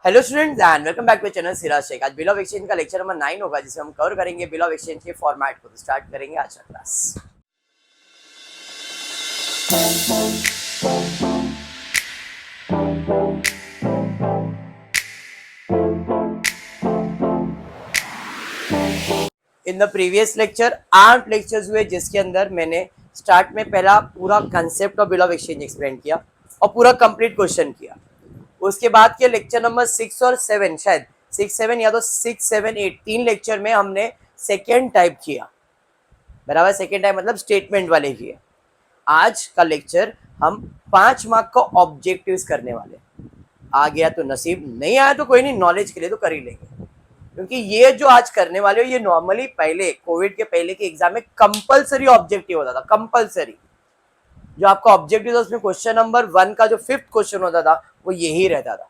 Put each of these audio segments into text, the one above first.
Hello students and welcome back to channel Siraj Shaikh. आज bill of exchange का lecture number 9 होगा जिसमें हम कवर करेंगे बिल ऑफ एक्सचेंज के फॉर्मेट को। तो स्टार्ट करेंगे आज का class. In the previous lecture 8 lectures हुए जिसके अंदर मैंने स्टार्ट में पहला पूरा concept of bill of exchange explain किया और पूरा कंप्लीट क्वेश्चन किया। उसके बाद के लेक्चर नंबर 6 और 7, शायद 6, 7 या तो 6, 7, 8 तीन लेक्चर में हमने सेकेंड टाइप किया, बराबर। सेकेंड टाइप मतलब स्टेटमेंट वाले किए। आज का लेक्चर हम 5 मार्क का ऑब्जेक्टिव्स करने वाले। आ गया तो नसीब, नहीं आया तो कोई नहीं, नॉलेज के लिए तो कर ही लेंगे। क्योंकि ये जो आज करने वाले हो ये नॉर्मली पहले कोविड के पहले के एग्जाम में कंपलसरी ऑब्जेक्टिव होता था। कंपलसरी जो आपका ऑब्जेक्टिव था उसमें क्वेश्चन नंबर 1 का जो 5th क्वेश्चन होता था वो यही रहता था।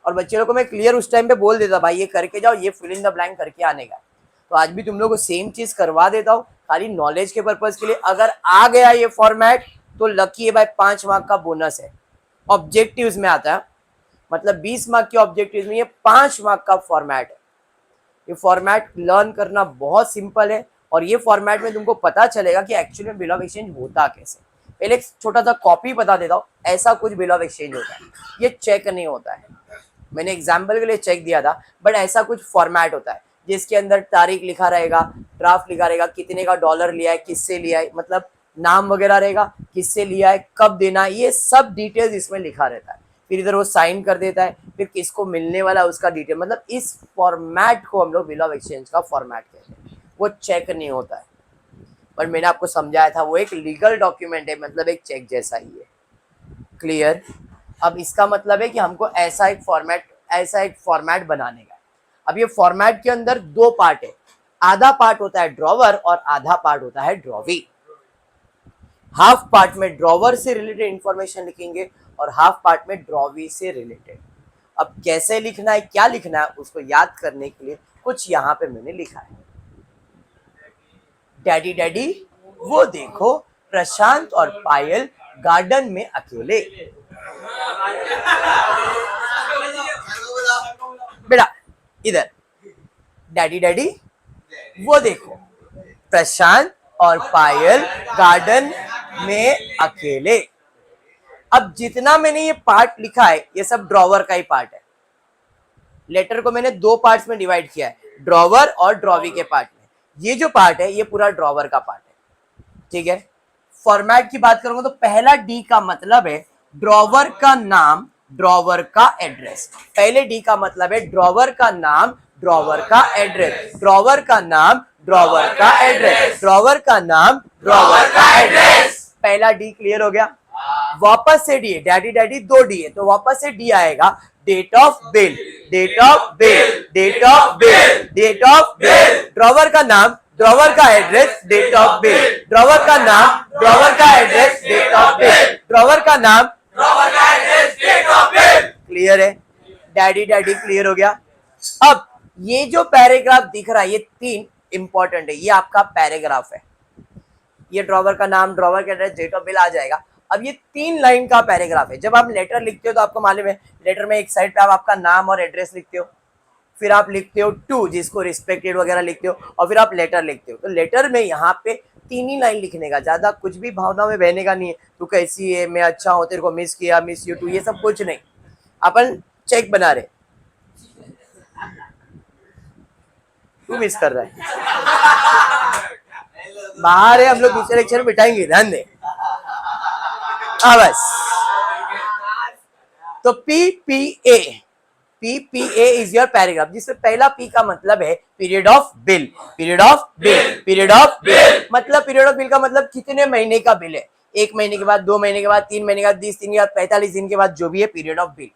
और बच्चे लोग को मैं क्लियर उस टाइम पे बोल देता, भाई ये करके जाओ, ये फिल इन द ब्लैंक करके आने का। तो आज भी तुम लोग को सेम चीज करवा देता हूँ, खाली नॉलेज के पर्पज के लिए। अगर आ गया ये फॉर्मेट तो लकी है भाई, 5 मार्क का बोनस है। ऑब्जेक्टिव्स में आता है, मतलब 20 मार्क के ऑब्जेक्टिव्स में ये 5 मार्क का फॉर्मेट है। ये फॉर्मेट लर्न करना बहुत सिंपल है और ये फॉर्मेट में तुमको पता चलेगा कि एक्चुअली में बिल ऑफ एक्सचेंज होता कैसे। पहले एक छोटा सा कॉपी बता देता हूँ, ऐसा कुछ बिल ऑफ एक्सचेंज होता है। ये चेक नहीं होता है, मैंने एग्जाम्पल के लिए चेक दिया था, बट ऐसा कुछ फॉर्मेट होता है जिसके अंदर तारीख लिखा रहेगा, ड्राफ्ट लिखा रहेगा, कितने का डॉलर लिया है, किससे लिया है, मतलब नाम वगैरह रहेगा, किससे लिया है, कब देना है, ये सब डिटेल्स इसमें लिखा रहता है। फिर इधर वो साइन कर देता है, फिर किसको मिलने वाला है उसका डिटेल। मतलब इस फॉर्मेट को हम लोग बिल ऑफ एक्सचेंज का फॉर्मेट कहते हैं। वो चेक नहीं होता है, पर मैंने आपको समझाया था वो एक लीगल डॉक्यूमेंट है, मतलब एक चेक जैसा ही है। क्लियर? अब इसका मतलब है कि हमको ऐसा एक फॉर्मेट बनाने का है। अब ये फॉर्मेट के अंदर 2 पार्ट है, आधा पार्ट होता है ड्रॉवर और आधा पार्ट होता है ड्रॉवी। हाफ पार्ट में ड्रॉवर से रिलेटेड इंफॉर्मेशन लिखेंगे और हाफ पार्ट में ड्रॉवी से रिलेटेड। अब कैसे लिखना है, क्या लिखना है, उसको याद करने के लिए कुछ यहाँ पे मैंने लिखा है। डैडी डैडी वो देखो, प्रशांत और पायल गार्डन में अकेले। बेटा इधर, डैडी डैडी वो देखो, प्रशांत और पायल गार्डन में अकेले। अब जितना मैंने ये पार्ट लिखा है ये सब ड्रॉवर का ही पार्ट है। लेटर को मैंने 2 पार्ट्स में डिवाइड किया है, ड्रॉवर और ड्रॉवी के पार्ट में। ये जो पार्ट है ये पूरा ड्रॉवर का पार्ट है, ठीक है। फॉर्मेट की बात करूंगा तो पहला डी का मतलब है ड्रॉवर का नाम, ड्रॉवर का एड्रेस। पहले डी का मतलब है ड्रॉवर का नाम, ड्रॉवर का एड्रेस, ड्रॉवर का नाम, ड्रॉवर का एड्रेस, ड्रॉवर का नाम, ड्रॉवर का एड्रेस। पहला डी क्लियर हो गया। वापस से डी है, डैडी डैडी 2 डी है तो वापस से डी आएगा। Date of bill, date of bill, date of bill, date of bill, drawer का नाम, ड्रॉवर का address, date of bill, drawer का नाम, ड्रॉवर का address, date of bill, drawer का नाम, ड्रॉवर का address, date of bill. Clear है? डैडी डैडी क्लियर हो गया। अब ये जो पैराग्राफ दिख रहा है ये 3 इंपॉर्टेंट है, ये आपका पैराग्राफ है। ये ड्रॉवर का नाम, ड्रॉवर का एड्रेस, डेट ऑफ बिल आ जाएगा। अब ये 3 लाइन का पैराग्राफ है। जब आप लेटर लिखते हो तो आपको मालूम है लेटर में एक साइड पे आप आपका नाम और एड्रेस लिखते हो, फिर आप लिखते हो टू, जिसको रिस्पेक्टेड वगैरह लिखते हो, और फिर आप लेटर लिखते हो। तो लेटर में यहाँ पे 3 ही लाइन लिखने का, ज्यादा कुछ भी भावना में बहने का नहीं है। तू कैसी है, मैं अच्छा हूँ, तेरे को मिस किया, मिस यू टू, ये सब कुछ नहीं। अपन चेक बना रहे, तू मिस कर रहा है, बाहर है, हम लोग दूसरे लेक्चर में बिठाएंगे, ध्यान दे। हाँ बस। तो PPA, PPA is your paragraph, जिसमें पहला P का मतलब है period of bill, period of bill, period of bill. मतलब पीरियड ऑफ बिल का मतलब कितने महीने का बिल है, 1 महीने के बाद, 2 महीने के बाद, 3 महीने के बाद, 20 दिन के बाद, 45 दिन के बाद, जो भी है पीरियड ऑफ बिल।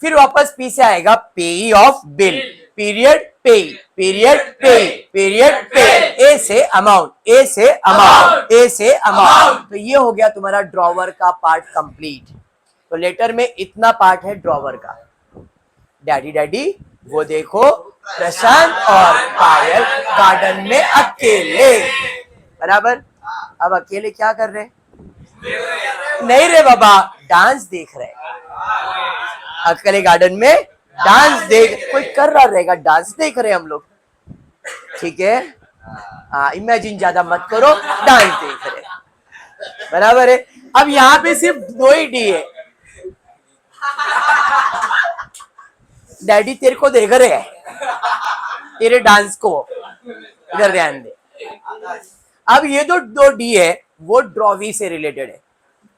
फिर वापस P से आएगा पेई ऑफ बिल, पीरियड पे, पीरियड पे, पीरियड पे। ए से अमाउंट, ए से अमाउंट, ए से अमाउंट। तो ये हो गया तुम्हारा ड्रॉवर का पार्ट कंप्लीट। तो लेटर में इतना पार्ट है ड्रॉवर का। डैडी डैडी वो देखो, प्रशांत और पायल गार्डन में अकेले, बराबर। अब अकेले क्या कर रहे? नहीं रे बाबा, डांस देख रहे। अकेले गार्डन में डांस देख, कोई कर रहा रहेगा, डांस देख रहे हैं हम लोग, ठीक है। हाँ, इमेजिन ज्यादा मत करो, डांस देख रहे हैं, बराबर है। अब यहाँ पे सिर्फ 2 ही डी है, डैडी तेरे को देख रहे हैं, तेरे डांस को, इधर ध्यान दे। अब ये जो 2 डी है वो ड्रॉवी से रिलेटेड है।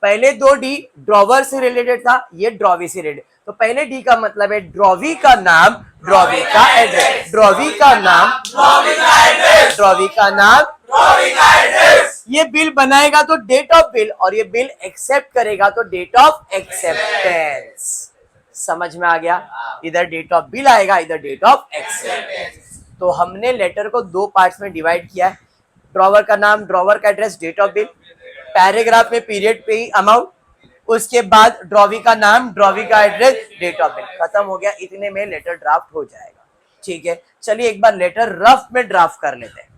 पहले 2 डी ड्रॉवर से रिलेटेड था, ये ड्रॉवी से रिलेटेड। तो पहले डी का मतलब है ड्रॉवी का नाम, ड्रॉवी का एड्रेस, ड्रॉवी का नाम, ड्रॉवी का एड्रेस, ड्रॉवी का नाम, ड्रॉवी का एड्रेस। ये बिल बनाएगा तो डेट ऑफ बिल, और ये बिल एक्सेप्ट करेगा तो डेट ऑफ एक्सेप्टेंस। समझ में आ गया? इधर डेट ऑफ बिल आएगा, इधर डेट ऑफ एक्सेप्टेंस। तो हमने लेटर को 2 पार्ट्स में डिवाइड किया है, ड्रॉवर का नाम, ड्रॉवर का address, date of bill, paragraph में पीरियड पे ही अमाउंट, उसके बाद ड्रॉवी का नाम, ड्रॉवी का एड्रेस, डेट ऑफ बिल। खत्म हो गया, इतने में लेटर ड्राफ्ट हो जाएगा। ठीक है, चलिए एक बार लेटर रफ में ड्राफ्ट कर लेते हैं।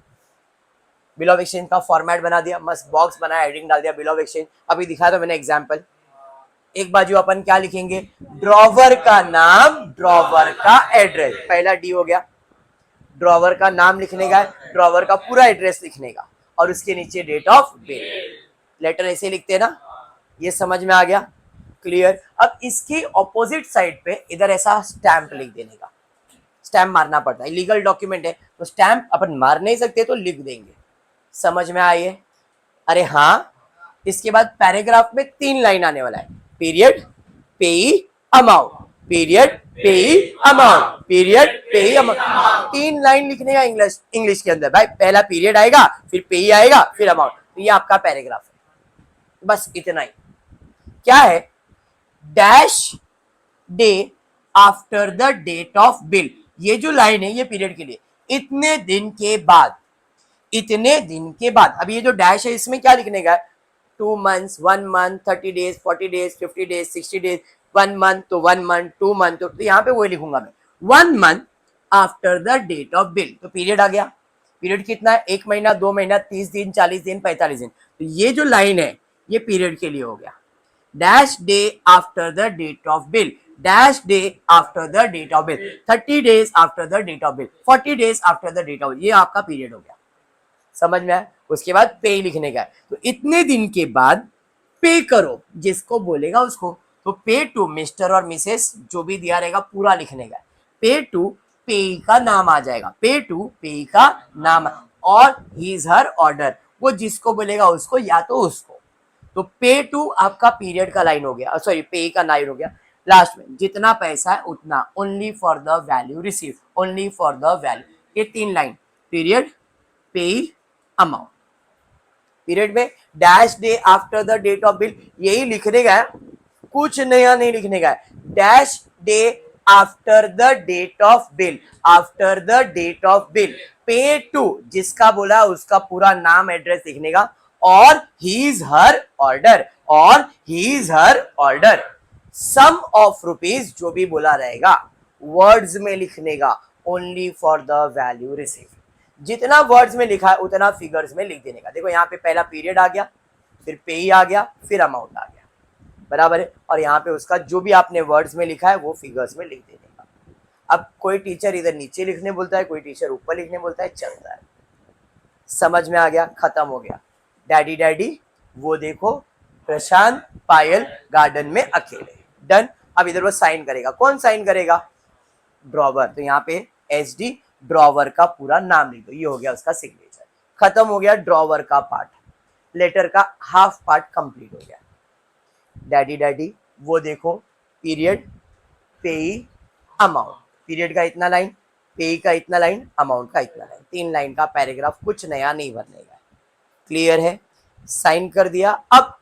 बिल ऑफ एक्सचेंज का फॉर्मेट बना दिया, मस्त बॉक्स बनाया, हेडिंग डाल दिया बिल ऑफ एक्सचेंज। अभी दिखाया तो मैंने एग्जाम्पल। एक बाजू अपन क्या लिखेंगे, ड्रॉवर का नाम, ड्रॉवर का एड्रेस, पहला डी हो गया। ड्रॉवर का नाम लिखने का, ड्रॉवर का पूरा एड्रेस लिखने का, और उसके नीचे डेट ऑफ बिल। लेटर ऐसे लिखते हैं ना, ये समझ में आ गया? क्लियर। अब इसकी ऑपोजिट साइड पे इधर ऐसा स्टैंप लिख देने का, स्टैंप मारना पड़ता है, लीगल डॉक्यूमेंट है तो स्टैंप अपन मार नहीं सकते तो लिख देंगे। समझ में आई है? अरे हाँ। इसके बाद पैराग्राफ में 3 लाइन आने वाला है, पीरियड, पेई, अमाउंट, पीरियड, पेई, अमाउंट, पीरियड, पेई, अमाउंट। 3 लाइन लिखने का इंग्लिश के अंदर भाई। पहला पीरियड आएगा, फिर पेई आएगा, फिर अमाउंट। तो ये आपका पैराग्राफ है, बस इतना ही। क्या है, dash day after the date of bill. ये जो लाइन है ये पीरियड के लिए, इतने दिन के बाद, इतने दिन के बाद। अब ये जो डैश है इसमें क्या लिखने का है, 2 months, 1 month, 30 days, 40 days, 50 days, 60 days, 1 month तो 1 month, 2 month तो यहाँ पे वही लिखूंगा मैं, 1 month after the date of bill. तो पीरियड आ गया। पीरियड कितना है, 1 महीना, 2 महीना, 30 दिन, 40 दिन, 45 दिन। तो ये जो लाइन है ये पीरियड के लिए हो गया। Dash day after the date of bill, dash day after the date of bill, 30 days after the date of bill, 40 days after the date of bill. ये आपका पीरियड हो गया। समझ में आया? उसके बाद पे लिखने का है, तो इतने दिन के बाद पे करो, जिसको बोलेगा उसको। तो पे टू मिस्टर और मिसेस जो भी दिया रहेगा पूरा लिखने का है। पे टू पे का नाम आ जाएगा, पे टू पे का नाम, और हिज हर ऑर्डर, वो जिसको बोलेगा उसको या तो उसको। तो पे टू आपका पीरियड का लाइन हो गया, सॉरी पे का लाइन हो गया। लास्ट में जितना पैसा है उतना, only for the value receive, only for the value. ये 3 line, period, pay, amount. Period में dash day after the date of bill, यही लिखने का है, कुछ नया नहीं लिखने का है। Dash day after the date of bill, after the date of bill, pay to जिसका बोला उसका पूरा नाम एड्रेस लिखने का, और हीज हर ऑर्डर, और his her order, sum of rupees जो भी बोला रहेगा वर्ड्स में लिखने का, only for the value receive. जितना वर्ड्स में लिखा है उतना फिगर्स में लिख देने का। देखो यहाँ पे पहला पीरियड आ गया, फिर पे आ गया, फिर अमाउंट आ गया, बराबर है। और यहाँ पे उसका जो भी आपने वर्ड्स में लिखा है वो फिगर्स में लिख देने का। अब कोई टीचर इधर नीचे लिखने बोलता है, कोई टीचर ऊपर लिखने बोलता है, चलता है। समझ में आ गया? खत्म हो गया। डैडी डैडी वो देखो प्रशांत पायल गार्डन में अकेले, डन। अब इधर वो साइन करेगा, कौन साइन करेगा, ड्रॉवर। तो यहाँ पे एच डी ड्रॉवर का पूरा नाम लिख दो, ये हो गया उसका सिग्नेचर। खत्म हो गया ड्रॉवर का पार्ट, लेटर का हाफ पार्ट कंप्लीट हो गया। डैडी डैडी वो देखो पीरियड, पे, अमाउंट। पीरियड का इतना लाइन, पे का इतना लाइन, अमाउंट का इतना लाइन, 3 लाइन का पैराग्राफ, कुछ नया नहीं भरने का। क्लियर है? साइन कर दिया। अब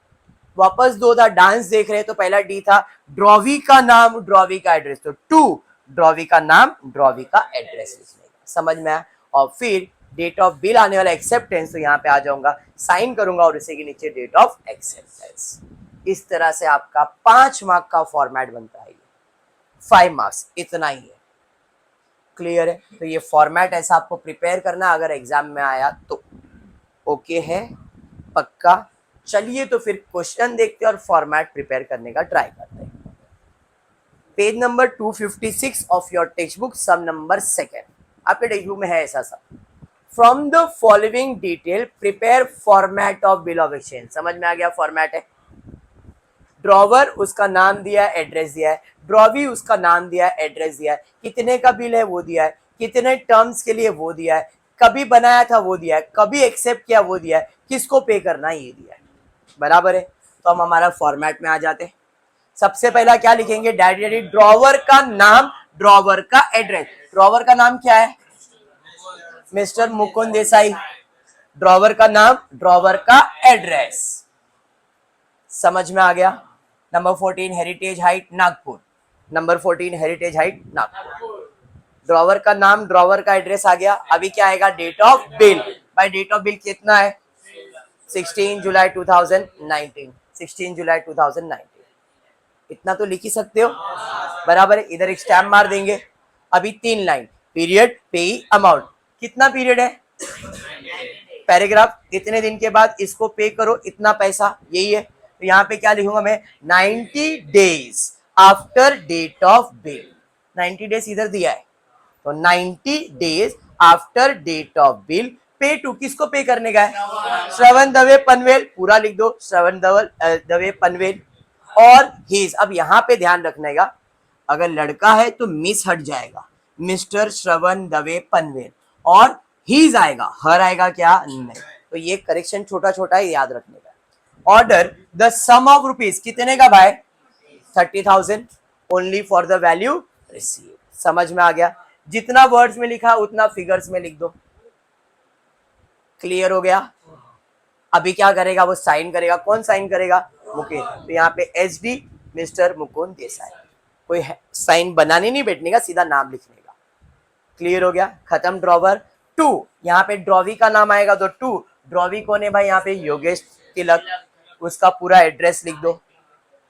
वापस 2 था, डांस देख रहे हैं तो पहला डी था ड्रॉवी का नाम, ड्रॉवी का एड्रेस, तो 2 ड्रॉवी का नाम, ड्रॉवी का एड्रेस लिखने का। समझ में आया? और फिर डेट ऑफ बिल आने वाला एक्सेप्टेंस, तो यहाँ पे आ जाऊंगा, साइन करूंगा और इसी के नीचे डेट ऑफ एक्सेप्टेंस। इस तरह से आपका 5 मार्क का फॉर्मेट बनता है, 5 मार्क्स, इतना ही है। क्लियर है? तो ये फॉर्मेट ऐसा आपको प्रिपेयर करना अगर एग्जाम में आया तो। ओके है? पक्का? चलिए तो फिर क्वेश्चन देखते हैं और फॉर्मेट प्रिपेयर करने का ट्राई करते हैं। Page number 256 of your textbook, sum number 2। आपके टेक्स्ट बुक में है ऐसा सा। From the following detail prepare format of bill of exchange. समझ में आ गया? फॉर्मेट है, ड्रॉवर उसका नाम दिया है, एड्रेस दिया है, ड्रॉवी उसका नाम दिया है, एड्रेस दिया है, कितने का बिल है वो दिया है, कितने टर्म्स के लिए वो दिया है, कभी बनाया था वो दिया है, कभी एक्सेप्ट किया वो दिया है, किसको पे करना है ये दिया है। बराबर है? तो हम हमारा फॉर्मेट में आ जाते हैं। सबसे पहला क्या लिखेंगे? डायरेक्टली ड्रॉवर का नाम, ड्रॉवर का एड्रेस। ड्रॉवर का नाम क्या है? मिस्टर मुकुंद देसाई। ड्रॉवर का नाम, ड्रॉवर का एड्रेस। समझ में आ गया? Number 14 heritage height Nagpur. Number 14 heritage height Nagpur. Drawer का नाम, ड्रॉवर का एड्रेस आ गया। अभी क्या आएगा? Date of bill. भाई डेट ऑफ बिल कितना है? 16 जुलाई 2019। 16 जुलाई 2019। इतना तो लिख ही सकते हो। बराबर है? इधर एक स्टैम्प मार देंगे। अभी 3 लाइन, पीरियड, पेई, अमाउंट। कितना पीरियड है? पैराग्राफ, इतने दिन के बाद इसको पे करो, इतना पैसा, यही है। तो यहाँ पे क्या लिखूंगा मैं? 90 days after date of bill. 90 days इधर दिया है, तो 90 days after date of bill pay to. किसको पे करने का है? श्रवण दवे पनवेल। पूरा लिख दो, श्रवण दवे पनवेल और हीज। अब यहाँ पे ध्यान रखने का, अगर लड़का है तो मिस हट जाएगा, मिस्टर श्रवण दवे पनवेल, और हीज आएगा, हर आएगा क्या? नहीं। तो ये करेक्शन छोटा छोटा है, याद रखने का। Order the sum of rupees. कितने का भाई? 30,000 only for the value receive. समझ में आ गया? जितना वर्ड्स में लिखा उतना फिगर्स में लिख दो। क्लियर हो गया? अभी क्या करेगा? वो साइन करेगा। कौन साइन करेगा? मुकेश। तो यहाँ पे SD मिस्टर मुकुंद देसाई। कोई साइन बनाने नहीं बैठने का, सीधा नाम लिखने का। क्लियर हो गया? खत्म। ड्रॉवर 2, यहाँ पे ड्रॉवी का नाम आएगा तो 2। ड्रॉवी कौन है भाई? यहाँ पे योगेश तिलक। उसका पूरा एड्रेस लिख दो।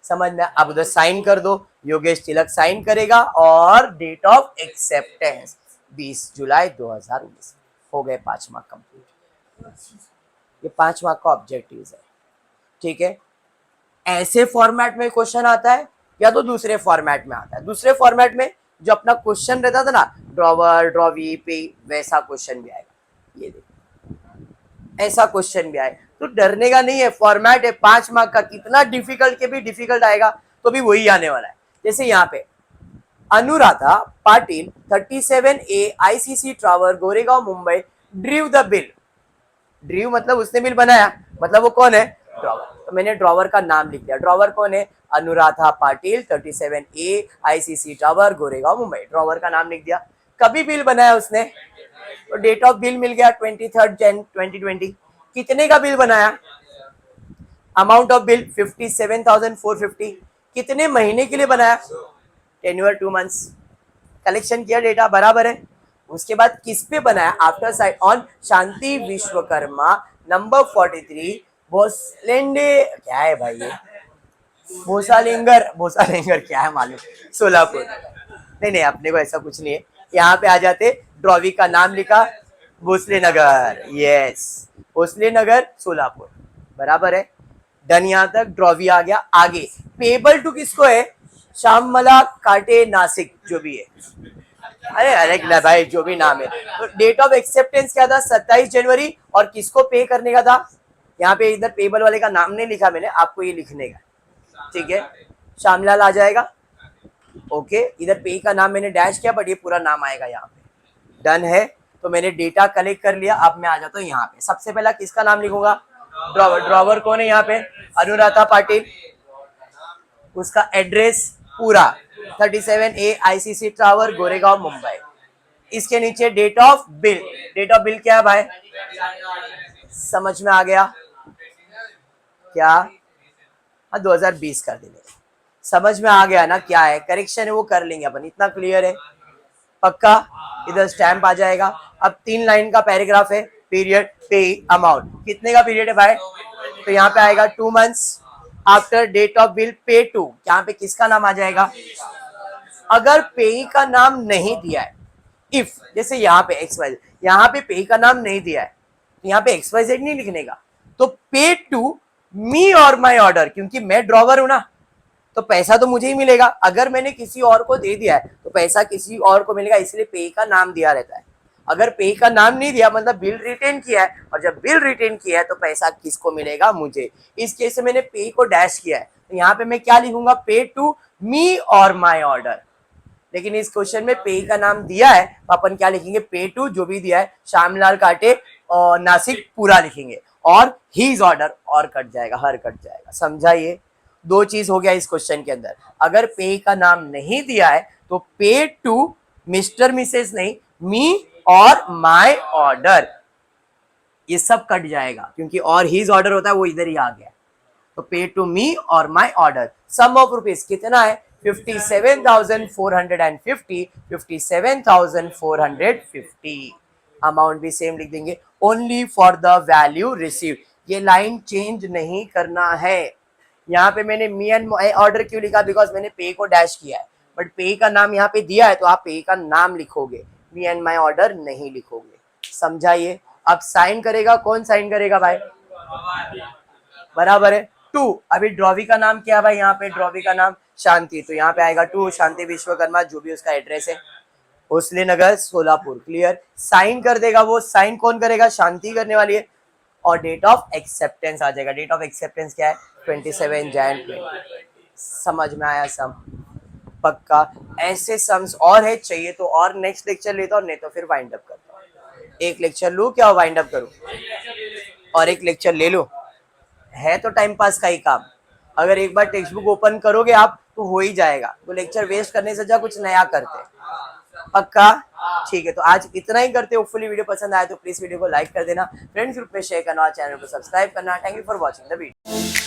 समझ में? अब उधर साइन कर दो, योगेश तिलक साइन करेगा, और डेट ऑफ एक्सेप्टेंस 20 जुलाई 2019। हो गए 5 मार्क कंप्लीट। ये 5 मार्क का ऑब्जेक्टिव है। ठीक है? ऐसे फॉर्मेट में क्वेश्चन आता है या तो दूसरे फॉर्मेट में आता है। दूसरे फॉर्मेट में जो अपना क्वेश्चन रहता था ना, ड्रॉवर, ड्रॉवी, पे, वैसा क्वेश्चन भी आएगा। ये देखो, ऐसा क्वेश्चन भी आए तो डरने का नहीं है। फॉर्मेट है 5 मार्क का, कितना डिफिकल्ट के भी डिफिकल्ट आएगा तो भी वही आने वाला है। जैसे यहाँ पे Anuradha Patil 37A ICC tower Goregaon Mumbai ड्रीव the bill. ड्रीव मतलब उसने बिल बनाया, मतलब वो कौन है? ड्रॉवर। तो मैंने ड्रॉवर का नाम लिख दिया। ड्रॉवर कौन है? Anuradha Patil 37A ICC tower Goregaon Mumbai. Drawer का नाम लिख दिया। कभी बिल बनाया उसने? तो डेट ऑफ बिल मिल गया 23 जन 2020। कितने का बिल बनाया? Amount of bill 57,450। कितने महीने के लिए बनाया? Tenure 2 months. कलेक्शन किया डेटा, बराबर है। उसके बाद किस पे बनाया? After site on Shanti Vishwakarma number 43 भोसलेंडे। क्या है भाई ये? भोसालिंगर। भोसालिंगर क्या है मालूम? सोलापुर। नहीं, अपने को ऐसा कुछ नहीं है। यहाँ पे आ जाते, ड्रॉवी का नाम लिखा, भोसले नगर। यस, भोसले नगर सोलापुर। बराबर है? डन। यहाँ तक ड्रॉवी आ गया। आगे पेबल टू किसको है? श्यामला काटे नासिक, जो भी है। अरे ना भाई, जो भी नाम है। तो डेट ऑफ एक्सेप्टेंस क्या था? 27 जनवरी। और किसको पे करने का था? यहाँ पे इधर पेबल वाले का नाम नहीं लिखा मैंने, आपको ये लिखने का। ठीक है? श्यामलाल आ जाएगा। ओके, इधर पे का नाम मैंने डैश किया, बट ये पूरा नाम आएगा यहाँ पे। डन है? तो मैंने डेटा कलेक्ट कर लिया। अब मैं आ जाता हूँ यहाँ पे। सबसे पहला किसका नाम लिखूंगा? ड्रॉवर। ड्रॉवर कौन है यहाँ पे? अनुराधा पाटिल। उसका एड्रेस पूरा 37A ICC tower Goregaon Mumbai. इसके नीचे date of bill. Date of bill क्या है भाई? समझ में आ गया क्या? 2020 कर देंगे। समझ में आ गया ना क्या है? करेक्शन है वो कर लेंगे अपन, इतना क्लियर है? पक्का? इधर स्टैंप आ जाएगा। अब 3 लाइन का पैराग्राफ है। Period, pay, amount. कितने का पीरियड है भाई? तो यहाँ पे आएगा 2 months after date of bill pay to. यहाँ पे किसका नाम आ जाएगा? अगर पेई का नाम नहीं दिया है, इफ जैसे यहाँ पे XYZ, यहाँ पे पेई का नाम नहीं दिया है, तो यहाँ पे XYZ नहीं लिखने का। तो पे टू मी और माई ऑर्डर, क्योंकि मैं ड्रॉवर हूं ना, तो पैसा तो मुझे ही मिलेगा। अगर मैंने किसी और को दे दिया है तो पैसा किसी और को मिलेगा, इसलिए पे का नाम दिया रहता है। अगर पे का नाम नहीं दिया मतलब बिल रिटेन किया है, और जब बिल रिटेन किया है तो पैसा किसको मिलेगा? मुझे। इस केस में मैंने पे को डैश किया है, तो यहाँ पे मैं क्या लिखूंगा? पे टू मी और माई ऑर्डर। लेकिन इस क्वेश्चन में पे का नाम दिया है तो अपन क्या लिखेंगे? पे टू जो भी दिया है श्यामलाल काटे और नासिक पूरा लिखेंगे, और हीज ऑर्डर और कट जाएगा, हर कट जाएगा। समझा? ये दो चीज हो गया इस क्वेश्चन के अंदर। अगर पे का नाम नहीं दिया है तो पे टू मिस्टर मिसेस नहीं, मी और माय ऑर्डर, ये सब कट जाएगा क्योंकि और हीज ऑर्डर होता है वो इधर ही आ गया। तो पे टू मी और my order, sum of rupees कितना है? 57,450, 57,450। अमाउंट भी सेम लिख देंगे। Only for the value receive, ये लाइन चेंज नहीं करना है। यहाँ पे मैंने मी एंड माय ऑर्डर क्यों लिखा? बिकॉज मैंने पे को डैश किया है, बट पे का नाम यहाँ पे दिया है तो आप पे का नाम लिखोगे, मी एंड माय ऑर्डर नहीं लिखोगे। समझा? ये अब साइन करेगा कौन? साइन करेगा भाई, बराबर है टू। अभी ड्रॉवी का नाम क्या है भाई? यहाँ पे ड्रॉवी का नाम शांति, तो यहाँ पे आएगा टू शांति विश्वकर्मा, जो भी उसका एड्रेस है, भोसले नगर सोलापुर। क्लियर? साइन कर देगा वो। साइन कौन करेगा? शांति करने वाली है। और डेट ऑफ एक्सेप्टेंस आ जाएगा। डेट ऑफ एक्सेप्टेंस क्या है? 27 जैन 2020। समझ में आया सम? पक्का? ऐसे सम्स और है, चाहिए तो और नेक्स्ट लेक्चर लेता हूँ, नहीं तो फिर वाइंड अप करता हूँ। एक लेक्चर लूँ क्या वाइंड अप करूँ? और एक लेक्चर ले लो, है तो टाइम पास का ही काम। अगर एक बार टेक्स्ट बुक ओपन करोगे आप तो हो ही जाएगा, तो लेक्चर वेस्ट करने से अच्छा कुछ नया करते हैं। पक्का? ठीक है, तो आज इतना ही करते। होपफुली वीडियो पसंद आए तो प्लीज वीडियो को लाइक कर देना, फ्रेंड्स ग्रुप में शेयर करना, चैनल को सब्सक्राइब करना। Thank you for watching the video.